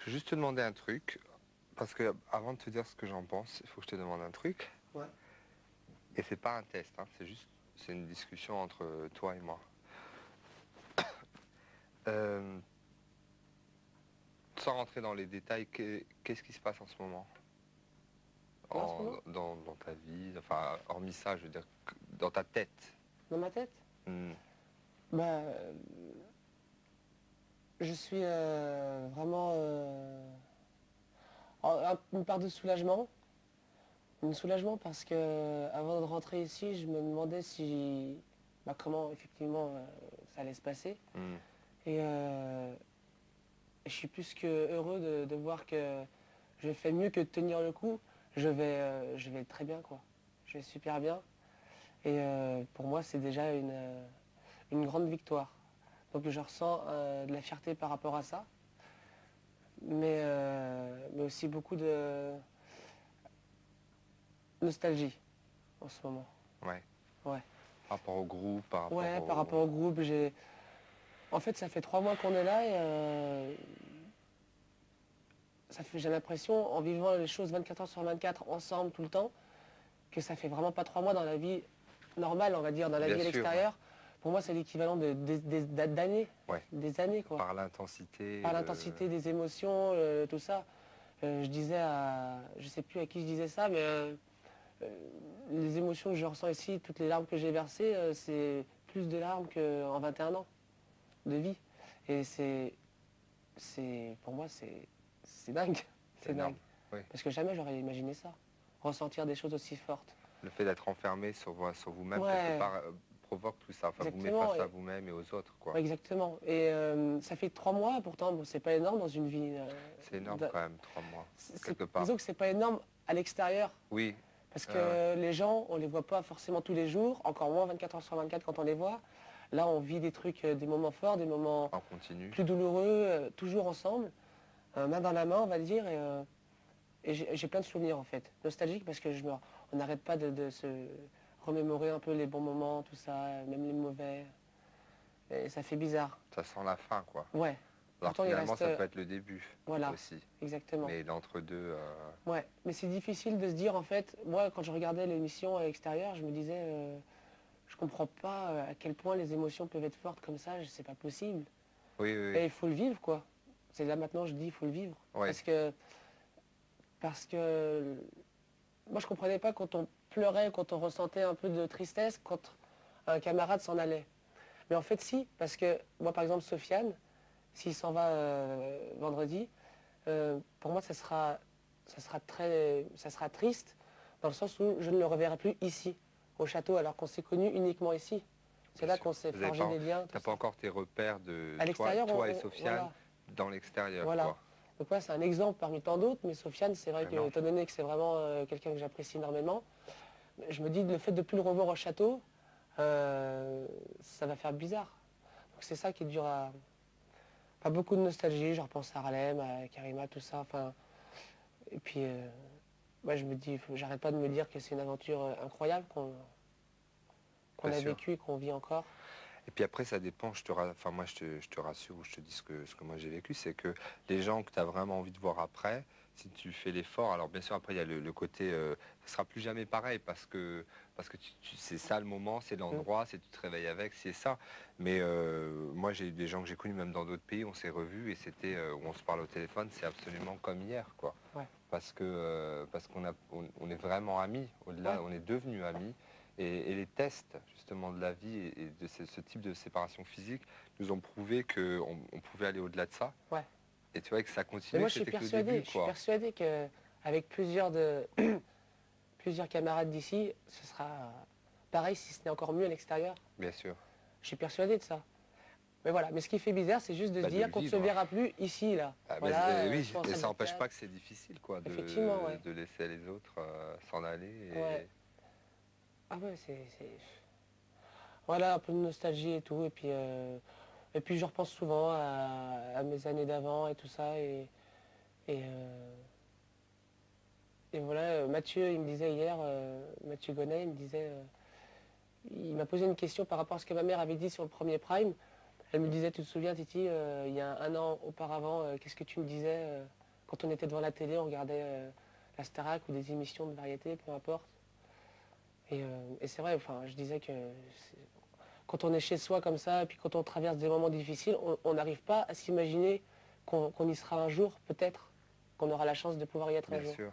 Je veux juste te demander un truc, parce que avant de te dire ce que j'en pense, il faut que je te demande un truc. Ouais. Et c'est pas un test, hein, c'est une discussion entre toi et moi. Euh, Sans rentrer dans les détails, qu'est-ce qui se passe en ce moment? Là, en ce moment, Dans ta vie, enfin, hormis ça, je veux dire, dans ta tête. dans ma tête, Hmm. bah, je suis vraiment une part de soulagement. Un soulagement parce que avant de rentrer ici, je me demandais si, comment effectivement ça allait se passer. Hmm. Et je suis plus que heureux de voir que je fais mieux que de tenir le coup. Je vais très bien, quoi. Je vais super bien. Et pour moi, c'est déjà une grande victoire. Donc je ressens de la fierté par rapport à ça, mais aussi beaucoup de nostalgie en ce moment. Ouais. Ouais, Par rapport au groupe, par rapport ouais, par au... rapport au groupe, En fait, ça fait 3 mois qu'on est là et j'ai l'impression, en vivant les choses 24 heures sur 24 ensemble tout le temps, que ça fait vraiment pas 3 mois dans la vie normale, on va dire, dans la Bien vie à sûr, l'extérieur. Pour moi, c'est l'équivalent d'années, ouais. des années, quoi. Par l'intensité, Par l'intensité des émotions, tout ça. Je disais je sais plus à qui je disais ça, mais euh, les émotions que je ressens ici, toutes les larmes que j'ai versées, c'est plus de larmes qu'en 21 ans de vie. Et pour moi, c'est dingue, c'est c'est dingue. énorme. Oui. Parce que jamais j'aurais imaginé ça, ressentir des choses aussi fortes. Le fait d'être enfermé sur vous-même, quelque Ouais, part, provoque tout ça. Enfin, vous met exactement. face à vous-même et aux autres, quoi. Ouais, exactement. Et ça fait 3 mois, pourtant, bon, c'est pas énorme dans une vie. C'est énorme quand même, 3 mois, quelque part. Disons que c'est pas énorme à l'extérieur. Oui, Parce ouais. que les gens, on les voit pas forcément tous les jours, encore moins 24 heures sur 24 quand on les voit. Là, on vit des trucs, des moments forts, des moments En continu. plus douloureux, toujours ensemble, main dans la main, on va dire. Et j'ai plein de souvenirs en fait, nostalgiques parce que on n'arrête pas de se remémorer un peu les bons moments, tout ça, même les mauvais. Et ça fait bizarre. Ça sent la fin, quoi. Ouais. Alors Pourtant, il finalement, reste. ça peut être le début Voilà, aussi. exactement. Mais l'entre-deux, Ouais, mais c'est difficile de se dire en fait, moi quand je regardais l'émission à l'extérieur, je me disais, je comprends pas à quel point les émotions peuvent être fortes comme ça, c'est pas possible. oui, oui, Et il faut le vivre quoi. C'est là maintenant je dis il faut le vivre. oui. Oui. Parce que moi je comprenais pas quand on pleurait, quand on ressentait un peu de tristesse, quand un camarade s'en allait. Mais en fait si, parce que moi par exemple Sofiane, s'il s'en va vendredi, pour moi ça sera triste dans le sens où je ne le reverrai plus ici, au château, alors qu'on s'est connus uniquement ici. C'est Bien là sûr. qu'on s'est Vous avez forgé pas, des liens, tout t'as pas ça. encore tes repères de À l'extérieur, toi et Sofiane voilà, dans l'extérieur, voilà. quoi. Donc ouais, c'est un exemple parmi tant d'autres, mais Sofiane, c'est vrai que, Vraiment. étant donné que c'est vraiment quelqu'un que j'apprécie énormément, je me dis le fait de ne plus le revoir au château, ça va faire bizarre. Donc c'est ça qui est dur à... Pas beaucoup de nostalgie, je repense à Harlem, à Karima, tout ça, enfin... Et puis, moi je me dis, j'arrête pas de me dire que c'est une aventure incroyable qu'on Bien a sûr. vécue et qu'on vit encore. Et puis après, ça dépend, enfin moi je te rassure ou je te dis ce que moi j'ai vécu, c'est que les gens que tu as vraiment envie de voir après, si tu fais l'effort, alors bien sûr après il y a le côté, ça sera plus jamais pareil parce que c'est ça le moment, c'est Mm. l'endroit, c'est tu te réveilles avec, c'est ça. Mais moi j'ai eu des gens que j'ai connus même dans d'autres pays, on s'est revus et c'était, où on se parle au téléphone, c'est absolument comme hier, quoi. Ouais, Parce on est vraiment amis, ouais, au-delà, on est devenus amis. Et les tests justement de la vie et de ce type de séparation physique nous ont prouvé qu'on on pouvait aller au-delà de ça. ouais. Et tu vois que ça Mais continuait, moi que c'était que le début, je suis quoi. persuadé que avec plusieurs camarades d'ici, ce sera pareil si ce n'est encore mieux à l'extérieur. Bien sûr. Je suis persuadé de ça. Mais voilà, mais ce qui fait bizarre, c'est juste de se Bah, de le dire qu'on ne se vivre. verra plus ici, là. Ah, bah, Voilà, oui, soit en et salle ça de n'empêche pas théâtre. que c'est difficile, quoi, Effectivement, ouais. de laisser les autres s'en aller. Ouais. Ah ouais, Voilà, un peu de nostalgie et tout. Et puis je repense souvent à mes années d'avant et tout ça. Et, euh, et voilà, Mathieu, il me disait hier, Mathieu Gonnet, il m'a posé une question par rapport à ce que ma mère avait dit sur le premier Prime. Elle me disait, tu te souviens Titi, il y a un an auparavant, qu'est-ce que tu me disais quand on était devant la télé, on regardait la Starac ou des émissions de variété, peu importe. Et c'est vrai, enfin, je disais que quand on est chez soi comme ça, et puis quand on traverse des moments difficiles, on n'arrive pas à s'imaginer qu'on y sera un jour, peut-être, qu'on aura la chance de pouvoir y être un Bien jour. sûr.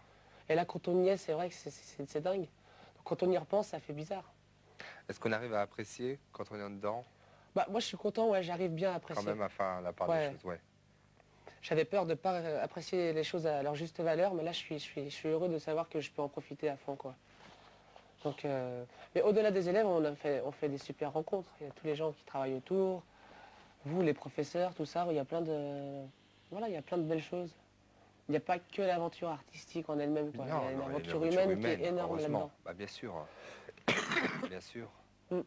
Et là, quand on y est, c'est vrai que c'est dingue. Donc, quand on y repense, ça fait bizarre. Est-ce qu'on arrive à apprécier quand on est en dedans, Bah, moi, je suis content, ouais, j'arrive bien à quand apprécier. même à faire la part des Ouais. choses? Ouais. J'avais peur de ne pas apprécier les choses à leur juste valeur, mais là, je suis heureux de savoir que je peux en profiter à fond, quoi. Donc, mais au-delà des élèves, on fait des super rencontres. Il y a tous les gens qui travaillent autour, vous, les professeurs, tout ça. Il y a plein de, voilà, il y a plein de belles choses. Il n'y a pas que l'aventure artistique en elle-même, quoi. Il y Non, a une non, il y a une aventure aventure humaine qui est humaine, énorme heureusement. là-dedans. Bah, bien sûr, bien sûr. Mm.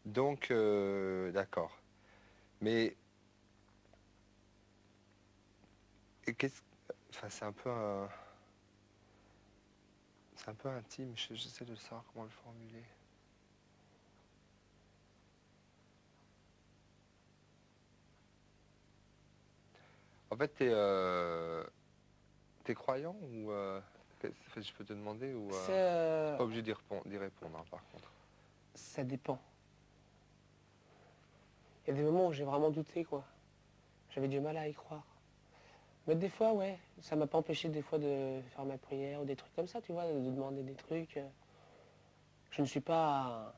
Donc, d'accord. Mais et qu'est-ce, enfin, c'est un peu intime. J'essaie de savoir comment le formuler. En fait, t'es croyant ou je peux te demander ou C'est, t'es pas obligé d'y répondre, hein, par contre. ça dépend. Il y a des moments où j'ai vraiment douté, quoi. J'avais du mal à y croire. Mais des fois, ouais, ça m'a pas empêché des fois de faire ma prière ou des trucs comme ça, tu vois, de demander des trucs. Je ne suis pas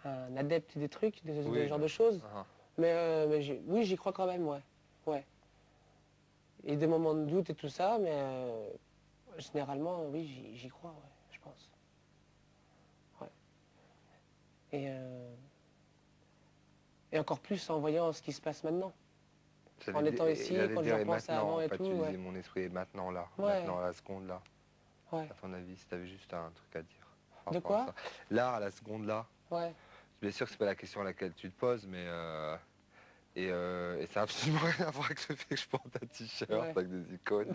un adepte des trucs, de ce Oui, genre non. de choses. Ah, Mais oui, j'y crois quand même, ouais. Ouais. Il y a des moments de doute et tout ça, mais généralement, oui, j'y crois, ouais, je pense. Ouais. Et, euh, et encore plus en voyant ce qui se passe maintenant. En étant ici, j'allais quand je dire et repense à maintenant, avant en et fait, tout, tu ouais. disais mon esprit est maintenant là, Ouais, maintenant à la seconde là. ouais. À ton avis, si tu avais juste un truc à dire par De rapport à quoi? ça. Là, à la seconde là, Ouais. bien sûr que c'est pas la question à laquelle tu te poses, mais et ça n'a absolument rien à voir avec le fait que je porte un t-shirt Ouais. avec des icônes.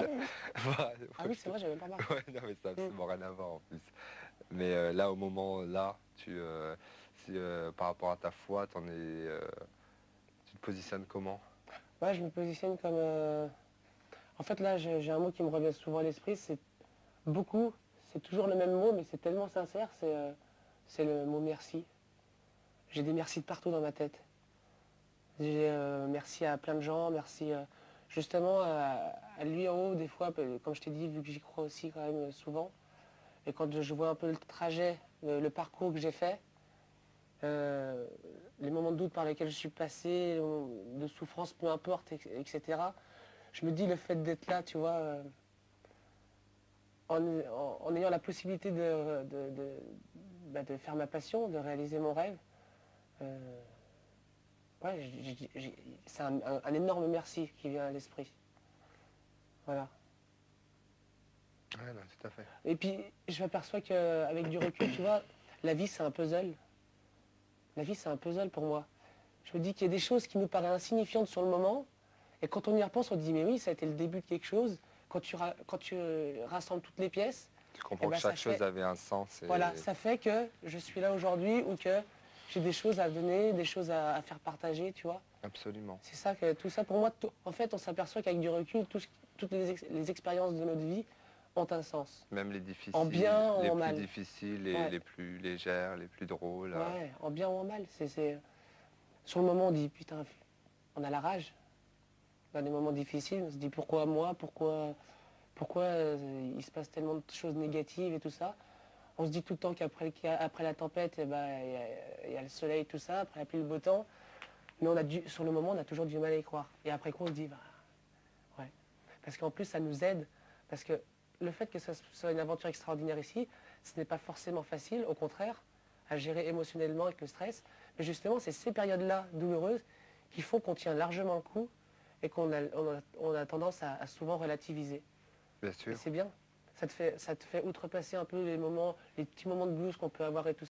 Voilà, Ah oui, c'est vrai, j'avais même pas remarqué. ouais, non, mais ça n'a Hmm. absolument rien à voir en plus. Mais là, au moment là, si, par rapport à ta foi, tu te positionnes comment? Ouais, je me positionne comme... En fait, là, j'ai un mot qui me revient souvent à l'esprit, c'est beaucoup. C'est toujours le même mot, mais c'est tellement sincère, c'est le mot merci. J'ai des merci de partout dans ma tête. J'ai merci à plein de gens, merci justement à lui en haut, des fois, comme je t'ai dit, vu que j'y crois aussi quand même souvent. Et quand je vois un peu le trajet, le parcours que j'ai fait, euh, les moments de doute par lesquels je suis passé, de souffrance, peu importe, etc. Je me dis le fait d'être là, tu vois, en ayant la possibilité de faire ma passion, de réaliser mon rêve, euh, ouais, c'est un énorme merci qui vient à l'esprit. Voilà. Ouais, non, tout à fait. Et puis, je m'aperçois qu'avec du recul, tu vois, la vie, c'est un puzzle. La vie, c'est un puzzle pour moi. Je me dis qu'il y a des choses qui nous paraissent insignifiantes sur le moment, et quand on y repense, on se dit, mais oui, ça a été le début de quelque chose. Quand tu rassembles toutes les pièces, Tu et comprends que ben, ça chaque chose fait, avait un sens voilà, et ça fait que je suis là aujourd'hui, ou que j'ai des choses à donner, des choses à faire partager, tu vois. absolument. C'est ça que tout ça, pour moi, en fait, on s'aperçoit qu'avec du recul, toutes les expériences de notre vie ont un sens. Même les En difficiles, bien ou les en plus mal. difficiles, Ouais, les plus légères, les plus drôles. ouais, en bien ou en mal. Sur le moment, on dit, putain, on a la rage. Dans des moments difficiles, on se dit, pourquoi moi, pourquoi il se passe tellement de choses négatives et tout ça. On se dit tout le temps qu'après la tempête, eh ben, il y a le soleil, tout ça, après la pluie, le beau temps. Mais sur le moment, on a toujours du mal à y croire. Et après quoi, on se dit, bah, ouais. Parce qu'en plus, ça nous aide. Parce que le fait que ce soit une aventure extraordinaire ici, ce n'est pas forcément facile, au contraire, à gérer émotionnellement avec le stress. Mais justement, c'est ces périodes-là douloureuses qui font qu'on tient largement le coup et qu'on a tendance à souvent relativiser. Bien Et sûr. c'est bien. Ça te fait outrepasser un peu les petits moments de blues qu'on peut avoir et tout ça.